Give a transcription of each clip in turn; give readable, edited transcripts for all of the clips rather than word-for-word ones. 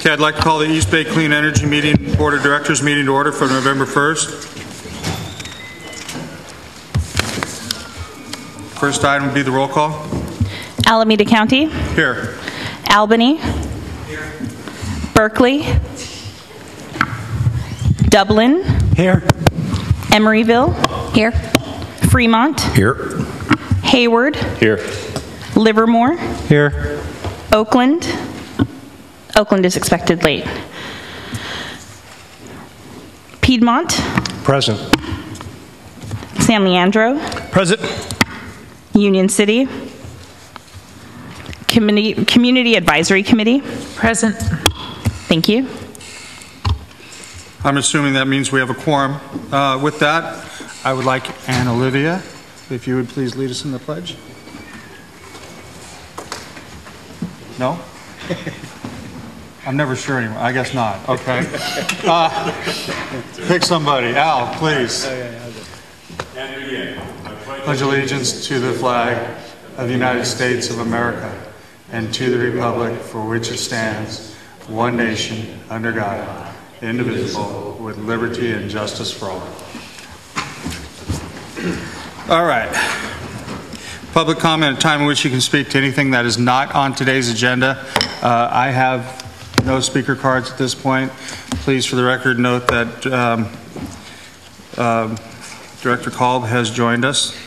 Okay, I'd like to call the East Bay Clean Energy Board of Directors meeting to order for November 1st. First item would be the roll call. Alameda County. Here. Albany. Here. Berkeley. Dublin. Here. Emeryville. Here. Fremont. Here. Hayward. Here. Livermore. Here. Oakland. Oakland is expected late. Piedmont. Present. San Leandro. Present. Union City. Community Advisory Committee. Present. Thank you. I'm assuming that means we have a quorum. With that, I would like Ann Olivia, if you would please lead us in the pledge. No? I'm never sure anymore. I guess not. Okay. Pick somebody. Al, please. And begin. Pledge allegiance to the flag of the United States of America and to the republic for which it stands, one nation, under God, indivisible, with liberty and justice for all. All right. Public comment, a time in which you can speak to anything that is not on today's agenda. I have no speaker cards at this point. Please, for the record, note that Director Kolb has joined us.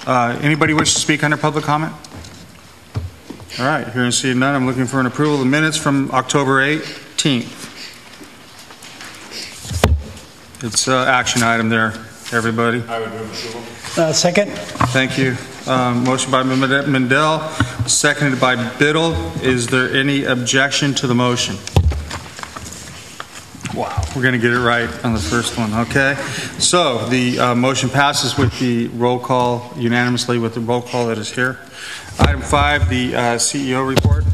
Anybody wish to speak under public comment? All right, hearing and seeing none, I'm looking for an approval of the minutes from October 18th. It's an action item there, everybody. I would move approval. Second. Thank you. Motion by Mendel, seconded by Biddle. Is there any objection to the motion? Wow, we're going to get it right on the first one, okay? So the motion passes with the roll call, unanimously with the roll call that is here. Item 5, the CEO report.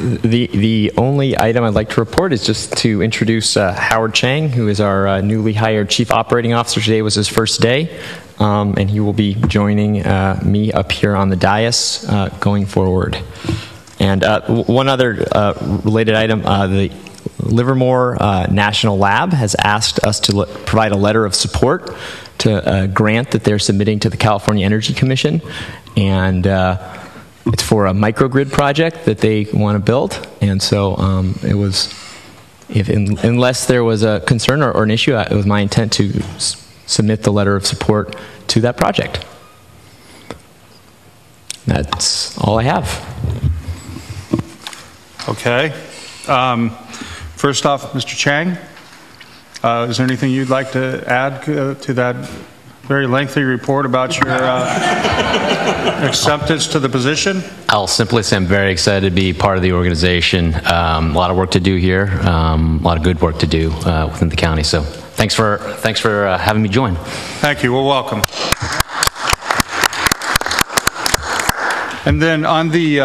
The only item I'd like to report is just to introduce Howard Chang, who is our newly hired Chief Operating Officer. Today was his first day, and he will be joining me up here on the dais going forward. And one other related item, the Livermore National Lab has asked us to provide a letter of support to a grant that they're submitting to the California Energy Commission, and it's for a microgrid project that they want to build. And so it was, unless there was a concern or an issue, it was my intent to submit the letter of support to that project. That's all I have. Okay. First off, Mr. Chang, is there anything you'd like to add to that very lengthy report about your acceptance to the position? I'll simply say I'm very excited to be part of the organization. A lot of work to do here, a lot of good work to do within the county. So thanks for having me join. Thank you. Well, welcome. And then on the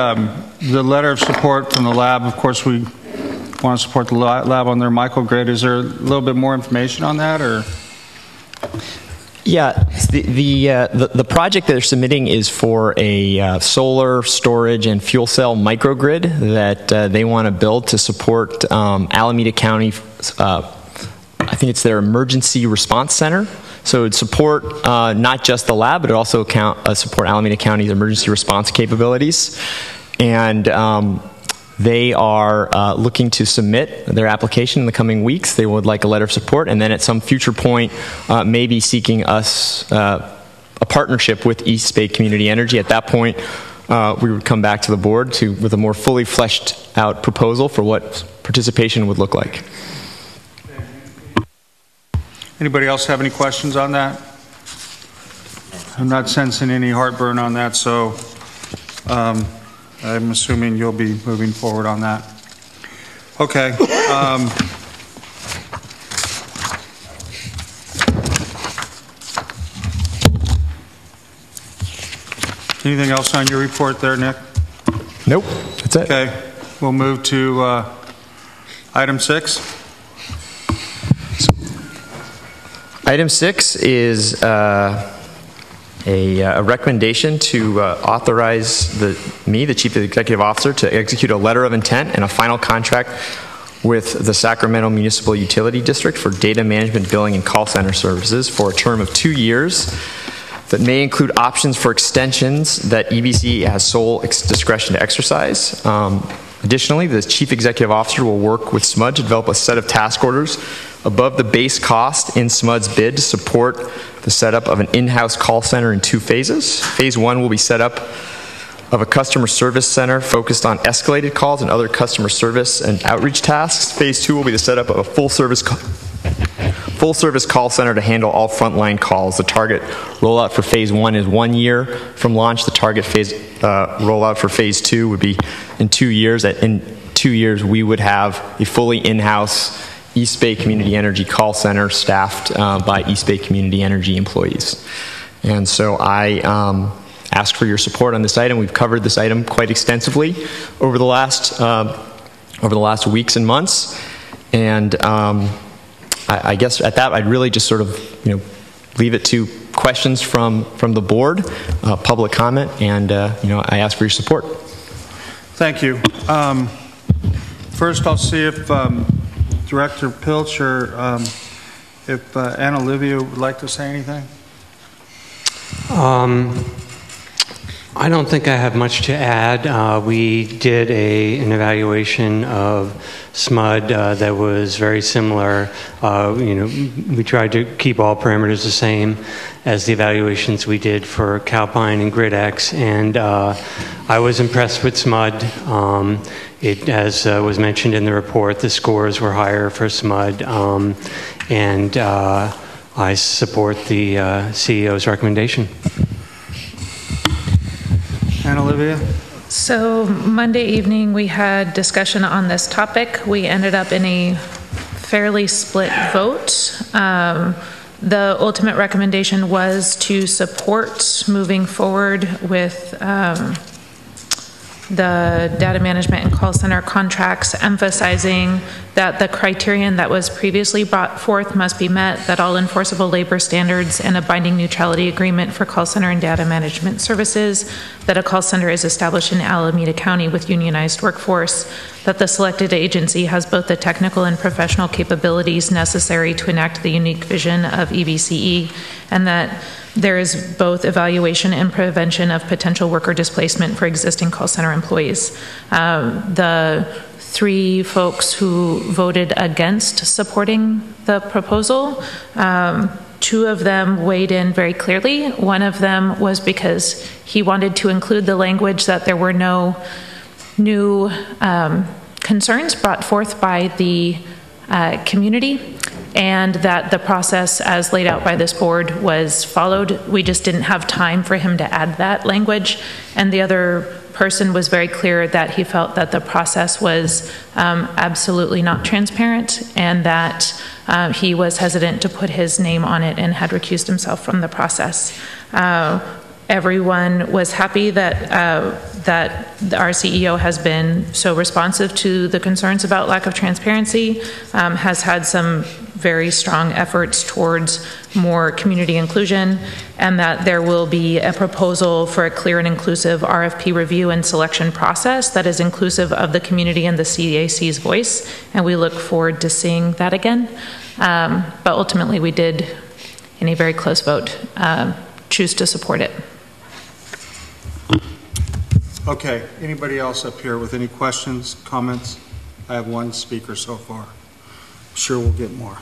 letter of support from the lab, of course, we want to support the lab on their microgrid. Is there a little bit more information on that, or? Yeah, the project that they're submitting is for a solar storage and fuel cell microgrid that they want to build to support Alameda County. I think it's their emergency response center. So it would support not just the lab, but it also support Alameda County's emergency response capabilities. And they are looking to submit their application in the coming weeks. They would like a letter of support, and then at some future point, maybe seeking us a partnership with East Bay Community Energy. At that point, we would come back to the board with a more fully fleshed out proposal for what participation would look like. Anybody else have any questions on that? I'm not sensing any heartburn on that, so I'm assuming you'll be moving forward on that. Okay. Anything else on your report there, Nick? Nope, that's it. Okay, we'll move to item 6. Item 6 is a a recommendation to authorize me, the Chief Executive Officer, to execute a letter of intent and a final contract with the Sacramento Municipal Utility District for data management, billing, and call center services for a term of 2 years that may include options for extensions that EBC has sole discretion to exercise. Additionally, the Chief Executive Officer will work with SMUD to develop a set of task orders above the base cost in SMUD's bid to support the setup of an in-house call center in 2 phases. Phase 1 will be set up of a customer service center focused on escalated calls and other customer service and outreach tasks. Phase 2 will be the setup of a full-service call center to handle all frontline calls. The target rollout for Phase 1 is 1 year from launch. The target phase rollout for Phase 2 would be in 2 years. In 2 years, we would have a fully in-house East Bay Community Energy call center staffed by East Bay Community Energy employees. And so I ask for your support on this item. We've covered this item quite extensively over the last weeks and months, and I guess at that I'd really just sort of leave it to questions from the board, public comment, and I ask for your support. Thank you. First, I'll see if Director Pilch or if Anna Olivia would like to say anything. I don't think I have much to add. We did an evaluation of SMUD that was very similar. We tried to keep all parameters the same as the evaluations we did for Calpine and GridX, and I was impressed with SMUD. As was mentioned in the report, the scores were higher for SMUD, and I support the CEO's recommendation. Anna Olivia? So Monday evening we had discussion on this topic. We ended up in a fairly split vote. The ultimate recommendation was to support moving forward with the data management and call center contracts, emphasizing that the criterion that was previously brought forth must be met, that all enforceable labor standards and a binding neutrality agreement for call center and data management services, that a call center is established in Alameda County with unionized workforce, that the selected agency has both the technical and professional capabilities necessary to enact the unique vision of EBCE, and that there is both evaluation and prevention of potential worker displacement for existing call center employees. The 3 folks who voted against supporting the proposal, 2 of them weighed in very clearly. One of them was because he wanted to include the language that there were no new concerns brought forth by the community, and that the process as laid out by this board was followed. We just didn't have time for him to add that language. And the other person was very clear that he felt that the process was absolutely not transparent, and that he was hesitant to put his name on it and had recused himself from the process. Everyone was happy that our CEO has been so responsive to the concerns about lack of transparency, has had some very strong efforts towards more community inclusion, and that there will be a proposal for a clear and inclusive RFP review and selection process that is inclusive of the community and the CAC's voice, and we look forward to seeing that again. But ultimately we did, in a very close vote, choose to support it. Okay, anybody else up here with any questions, comments? I have 1 speaker so far. I'm sure we'll get more.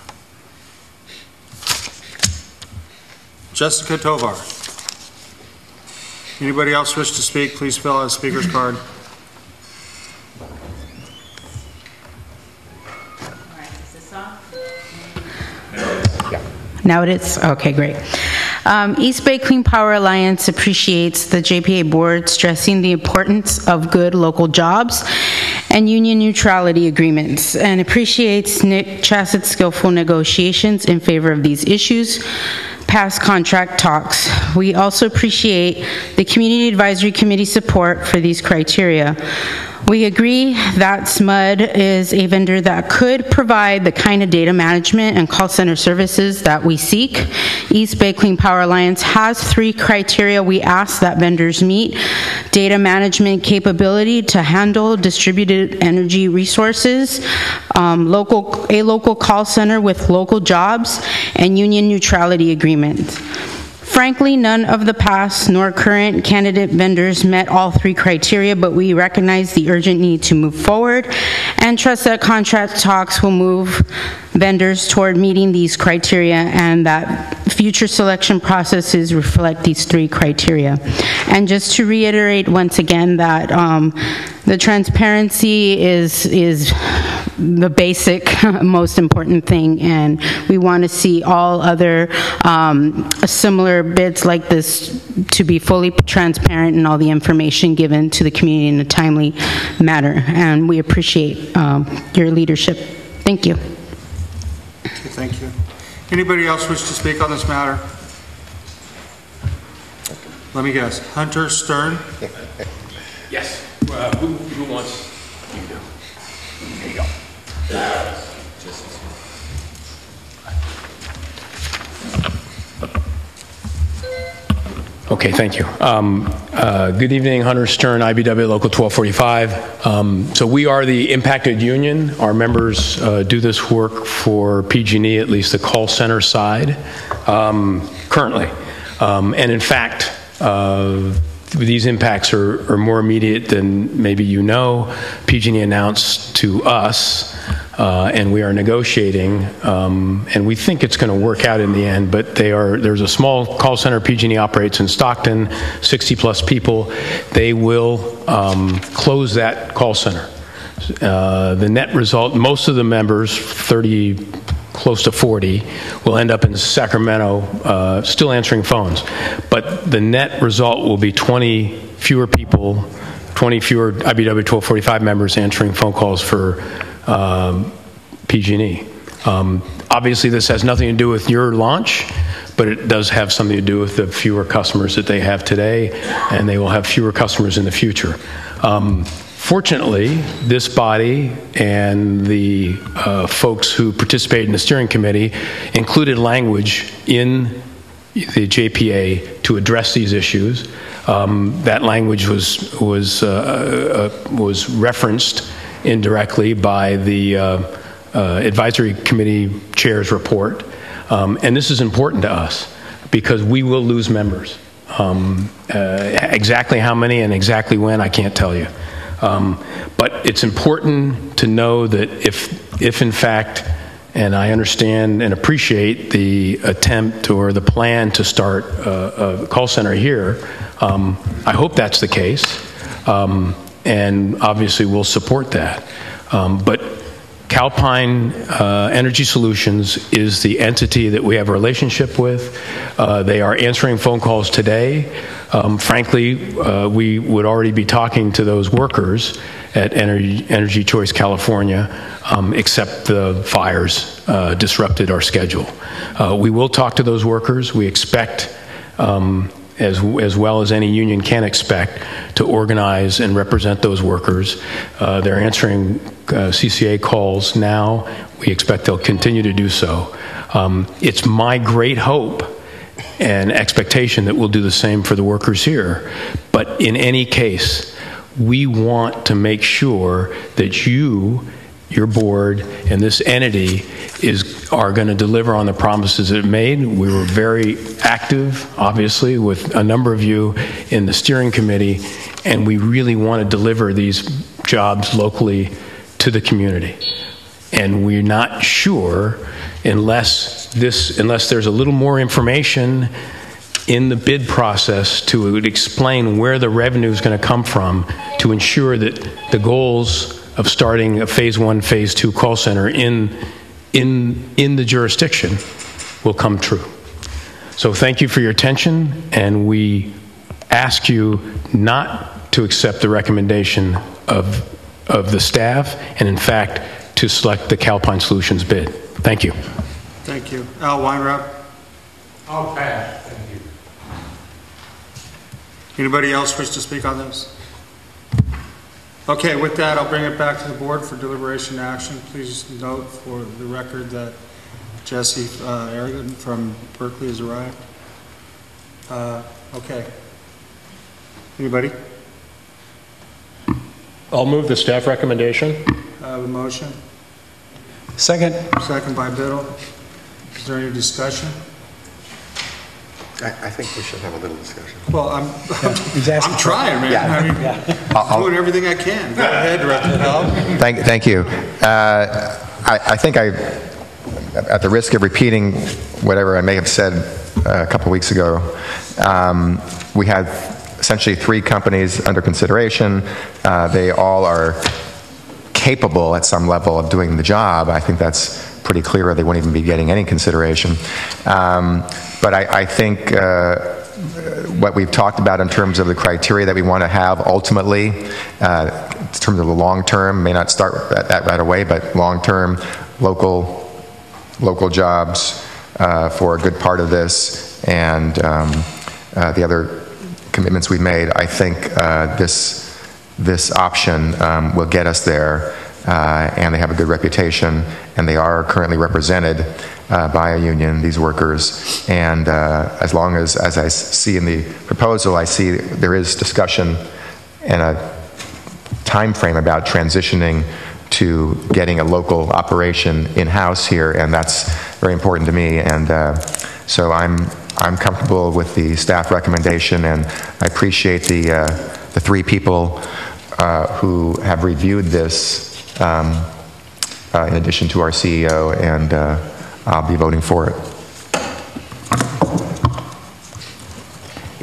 Jessica Tovar. Anybody else wish to speak, please fill out a speaker's card. Now it is? Okay, great. East Bay Clean Power Alliance appreciates the JPA board stressing the importance of good local jobs and union neutrality agreements, and appreciates Nick Chassett's skillful negotiations in favor of these issues. past contract talks. We also appreciate the Community Advisory Committee support for these criteria. We agree that SMUD is a vendor that could provide the kind of data management and call center services that we seek. East Bay Clean Power Alliance has 3 criteria we ask that vendors meet: data management capability to handle distributed energy resources, a local call center with local jobs, and union neutrality agreements. Frankly, none of the past nor current candidate vendors met all 3 criteria, but we recognize the urgent need to move forward and trust that contract talks will move vendors toward meeting these criteria and that future selection processes reflect these 3 criteria. And just to reiterate once again that the transparency is the basic most important thing, and we want to see all other similar bids like this to be fully transparent and all the information given to the community in a timely manner. And we appreciate your leadership. Thank you. Okay, thank you. Anybody else wish to speak on this matter? Let me guess. Hunter Stern? Yes. Who wants you to? There you go. Okay, thank you. Good evening, Hunter Stern, IBEW Local 1245. So we are the impacted union. Our members do this work for PG&E, at least the call center side, currently. And in fact, these impacts are more immediate than maybe you know. PG&E announced to us, and we are negotiating, and we think it's going to work out in the end, but there's a small call center PG&E operates in Stockton, 60-plus people. They will close that call center. The net result, most of the members, 30, close to 40, will end up in Sacramento still answering phones. But the net result will be 20 fewer people, 20 fewer IBEW 1245 members answering phone calls for PG&E. Obviously, this has nothing to do with your launch, but it does have something to do with the fewer customers that they have today, and they will have fewer customers in the future. Fortunately, this body and the folks who participated in the steering committee included language in the JPA to address these issues. That language was referenced indirectly by the advisory committee chair's report, and this is important to us because we will lose members. Exactly how many and exactly when, I can't tell you. But it's important to know that if in fact, and I understand and appreciate the attempt or the plan to start a call center here, I hope that's the case, and obviously we'll support that. But Calpine Energy Solutions is the entity that we have a relationship with. They are answering phone calls today. Frankly, we would already be talking to those workers at Energy Choice California, except the fires disrupted our schedule. We will talk to those workers. We expect, as well as any union can expect, to organize and represent those workers. They're answering CCA calls now. We expect they'll continue to do so. It's my great hope and expectation that we'll do the same for the workers here. But in any case, we want to make sure that your board, and this entity are going to deliver on the promises it made. We were very active, obviously, with a number of you in the steering committee, and we really want to deliver these jobs locally to the community. And we're not sure unless there's a little more information in the bid process to explain where the revenue is going to come from to ensure that the goals of starting a phase 1, phase 2 call center in the jurisdiction will come true. So thank you for your attention, and we ask you not to accept the recommendation of the staff, and in fact, to select the Calpine Solutions bid. Thank you. Thank you. Al Weinrab? I'll pass. Thank you. Anybody else wish to speak on this? Okay, with that, I'll bring it back to the board for deliberation and action. Please note for the record that Jesse Aragon from Berkeley has arrived. Okay. Anybody? I'll move the staff recommendation. I have a motion. Second. Second by Biddle. Is there any discussion? I think we should have a little discussion. Well, I'm trying, man. Yeah. I mean, I'm doing everything I can. Go ahead, Director Bell. Thank you. I think at the risk of repeating whatever I may have said a couple weeks ago, we had essentially 3 companies under consideration. They all are capable at some level of doing the job. I think that's pretty clear. They won't even be getting any consideration. But I think what we've talked about in terms of the criteria that we want to have ultimately, in terms of the long term, may not start at that right away, but long term, local jobs for a good part of this, and the other commitments we made, I think this option will get us there, and they have a good reputation, and they are currently represented by a union, these workers, and as long as I see in the proposal, I see there is discussion and a time frame about transitioning to getting a local operation in-house here, and that's very important to me, and so I'm comfortable with the staff recommendation, and I appreciate the 3 people who have reviewed this in addition to our CEO, and I'll be voting for it.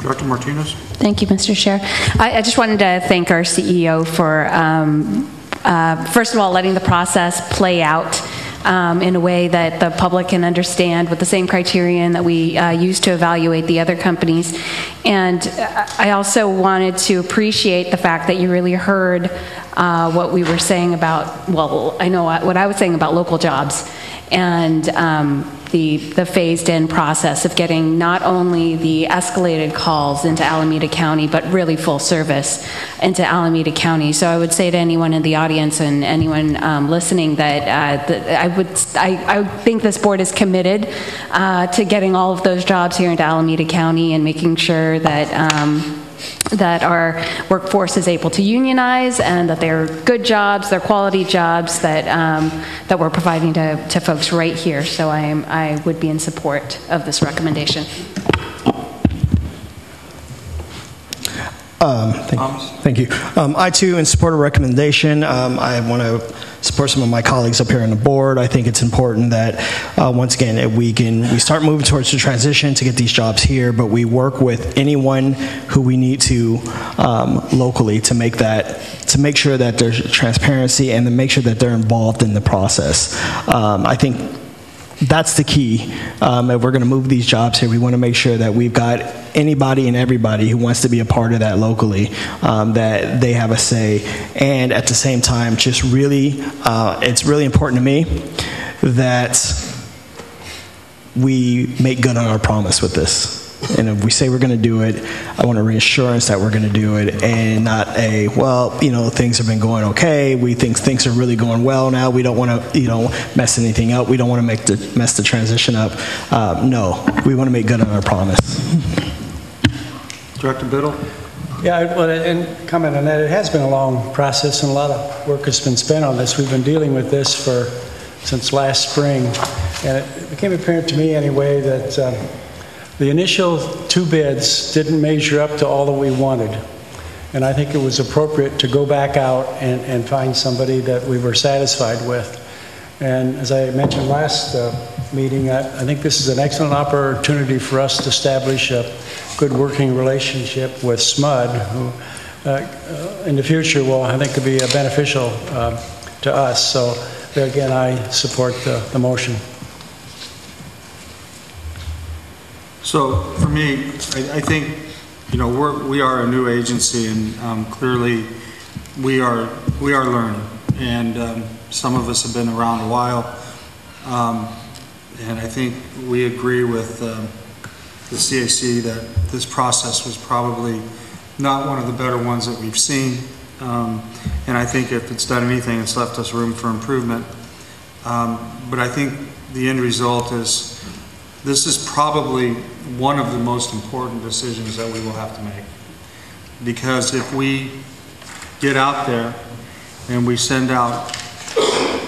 Dr. Martinez? Thank you, Mr. Chair. I just wanted to thank our CEO for, first of all, letting the process play out in a way that the public can understand with the same criterion that we use to evaluate the other companies. And I also wanted to appreciate the fact that you really heard what we were saying about, well, I know what I was saying about local jobs and the phased-in process of getting not only the escalated calls into Alameda County, but really full service into Alameda County. So I would say to anyone in the audience and anyone listening that I think this board is committed to getting all of those jobs here into Alameda County and making sure that that our workforce is able to unionize and that they're good jobs, they're quality jobs that that we're providing to folks right here. So I would be in support of this recommendation. Thank you. I too, in support of recommendation, I want to support some of my colleagues up here on the board. I think it's important that once again we start moving towards the transition to get these jobs here, but we work with anyone who we need to locally to make sure that there's transparency and to make sure that they're involved in the process. I think that's the key. If we're going to move these jobs here, we want to make sure that we've got anybody and everybody who wants to be a part of that locally, that they have a say. And at the same time, just really, it's really important to me that we make good on our promise with this. And if we say we're going to do it, I want a reassurance that we're going to do it, and not a, well, you know, things have been going okay. We think things are really going well now. We don't want to, you know, mess anything up. We don't want to mess the transition up. No, we want to make good on our promise. Director Biddle? Yeah, and comment on that. It has been a long process, and a lot of work has been spent on this. We've been dealing with this since last spring, and it became apparent to me anyway that the initial 2 bids didn't measure up to all that we wanted. And I think it was appropriate to go back out and find somebody that we were satisfied with. And as I mentioned last meeting, I think this is an excellent opportunity for us to establish a good working relationship with SMUD, who in the future will, I think, could be beneficial to us. So again, I support the motion. So for me, I think, you know, we are a new agency, and clearly we are learning, and some of us have been around a while, and I think we agree with the CAC that this process was probably not one of the better ones that we've seen. And I think if it's done anything, it's left us room for improvement. But I think the end result is this is probably one of the most important decisions that we will have to make. Because if we get out there and we send out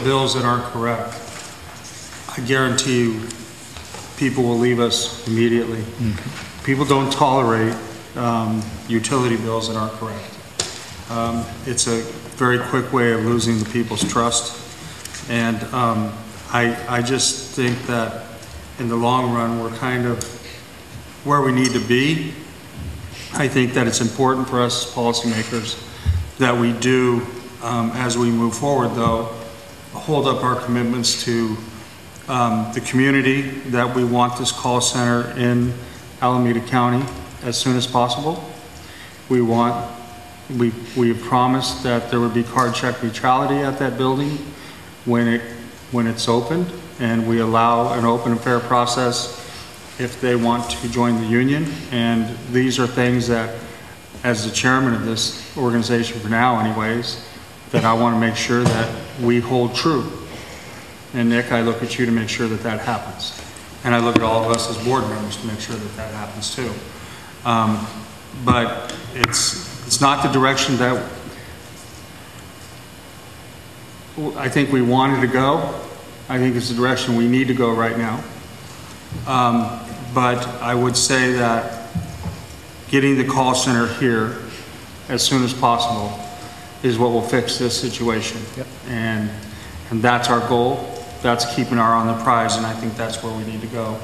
bills that aren't correct, I guarantee you people will leave us immediately. Mm-hmm. People don't tolerate utility bills that aren't correct. It's a very quick way of losing the people's trust. And I just think that in the long run, we're kind of where we need to be. I think that it's important for us as policymakers that we do, as we move forward though, hold up our commitments to the community, that we want this call center in Alameda County as soon as possible. We have promised that there would be card check neutrality at that building when it's opened, and we allow an open and fair process if they want to join the union. And these are things that, as the chairman of this organization for now anyways, that I want to make sure that we hold true. And Nick, I look at you to make sure that that happens. And I look at all of us as board members to make sure that that happens too. But it's not the direction that I think we wanted to go. I think it's the direction we need to go right now. But I would say that getting the call center here as soon as possible is what will fix this situation. Yep. And that's our goal. That's keeping our eye on the prize, and I think that's where we need to go.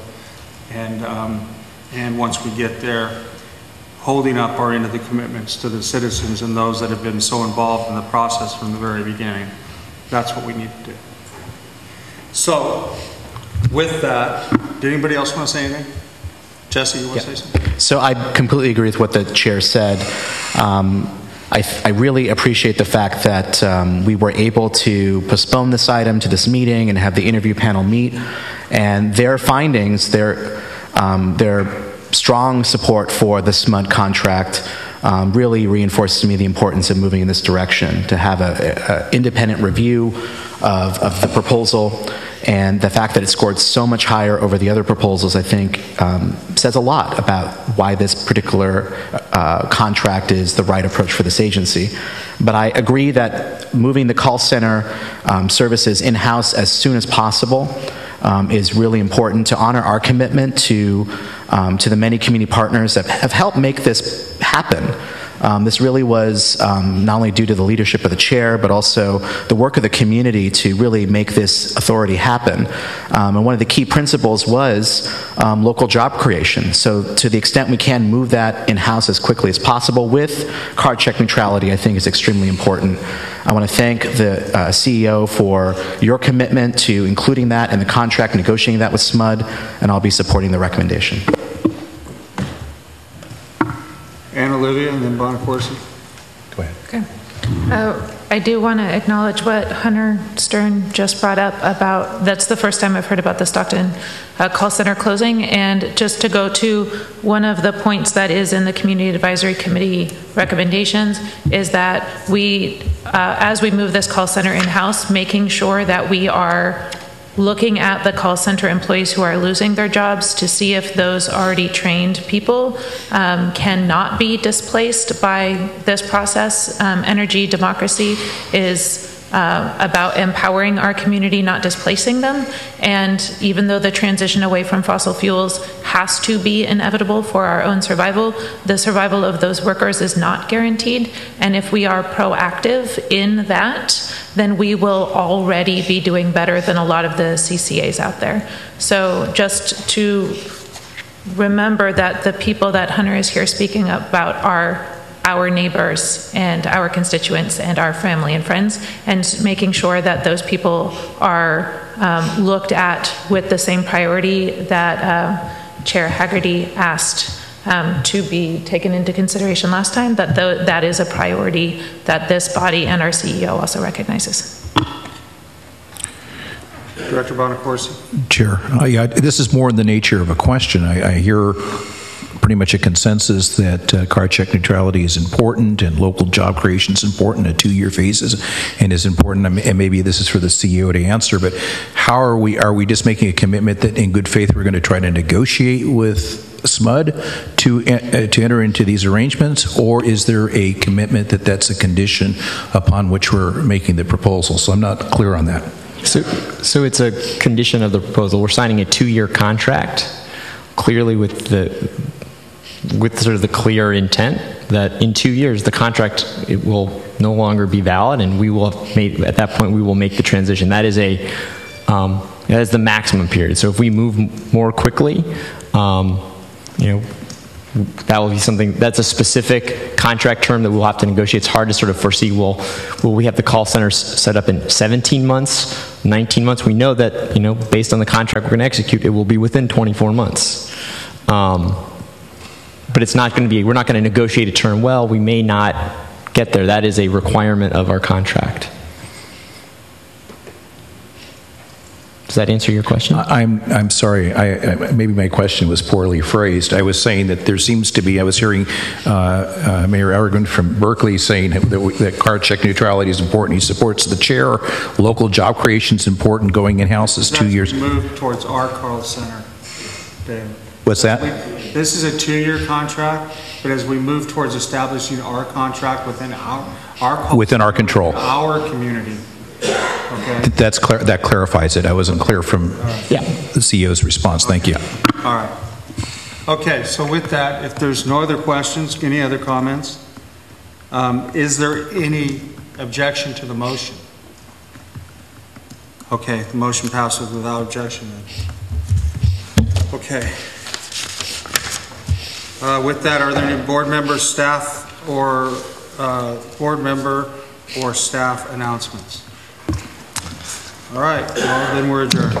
And once we get there, holding up our end of the commitments to the citizens and those that have been so involved in the process from the very beginning. That's what we need to do. So, with that, did anybody else want to say anything? Jesse, you want to say something? So I completely agree with what the chair said. I really appreciate the fact that we were able to postpone this item to this meeting and have the interview panel meet. And their findings, their strong support for the SMUD contract really reinforces to me the importance of moving in this direction, to have an independent review of the proposal. And the fact that it scored so much higher over the other proposals, I think, says a lot about why this particular contract is the right approach for this agency. But I agree that moving the call center services in-house as soon as possible is really important to honor our commitment to the many community partners that have helped make this happen. This really was not only due to the leadership of the chair, but also the work of the community to really make this authority happen. And one of the key principles was local job creation. So to the extent we can move that in-house as quickly as possible with card check neutrality, I think is extremely important. I want to thank the CEO for your commitment to including that in the contract, negotiating that with SMUD, and I'll be supporting the recommendation. And Olivia, and then Bonacorsi. Go ahead. Okay. I do want to acknowledge what Hunter Stern just brought up about, that's the first time I've heard about the Stockton call center closing. And just to go to one of the points that is in the Community Advisory Committee recommendations is that we, as we move this call center in-house, making sure that we are looking at the call center employees who are losing their jobs to see if those already trained people cannot be displaced by this process. Energy democracy is about empowering our community, not displacing them. And even though the transition away from fossil fuels has to be inevitable for our own survival, the survival of those workers is not guaranteed. And if we are proactive in that, then we will already be doing better than a lot of the CCAs out there. So just to remember that the people that Hunter is here speaking about are our neighbors and our constituents and our family and friends, and making sure that those people are looked at with the same priority that Chair Haggerty asked to be taken into consideration last time, that is a priority that this body and our CEO also recognizes. Director Bonacorsi. Chair, this is more in the nature of a question. I hear pretty much a consensus that car check neutrality is important and local job creation is important at 2-year phases and is important, and maybe this is for the CEO to answer, but how are we just making a commitment that in good faith we're going to try to negotiate with SMUD to enter into these arrangements, or is there a commitment that that's a condition upon which we're making the proposal? So I'm not clear on that. So it's a condition of the proposal. We're signing a 2-year contract, clearly with sort of the clear intent that in 2 years the contract it will no longer be valid, and we will have made, at that point we will make the transition. That is that is the maximum period. So if we move more quickly, that will be something that's a specific contract term that we'll have to negotiate. It's hard to sort of foresee. Will we have the call center set up in 17 months, 19 months? We know that based on the contract we're going to execute, it will be within 24 months. But it's not going to be, we're not going to negotiate a term, well, we may not get there. That is a requirement of our contract. Does that answer your question? I'm sorry. Maybe my question was poorly phrased. I was saying that there seems to be, I was hearing Mayor Aragon from Berkeley saying that car check neutrality is important. He supports the chair. Local job creation is important. Going in-house is 2 years. Move towards our call center, Dave. What's that? This is a 2-year contract, but as we move towards establishing our contract within our control, our community. Okay. That clarifies it. I wasn't clear from the CEO's response. Thank you. All right. Okay, so with that, if there's no other questions, any other comments? Is there any objection to the motion? Okay, the motion passes without objection then. Okay. With that, are there any board members, staff, or board member or staff announcements? All right, well, then we're adjourned.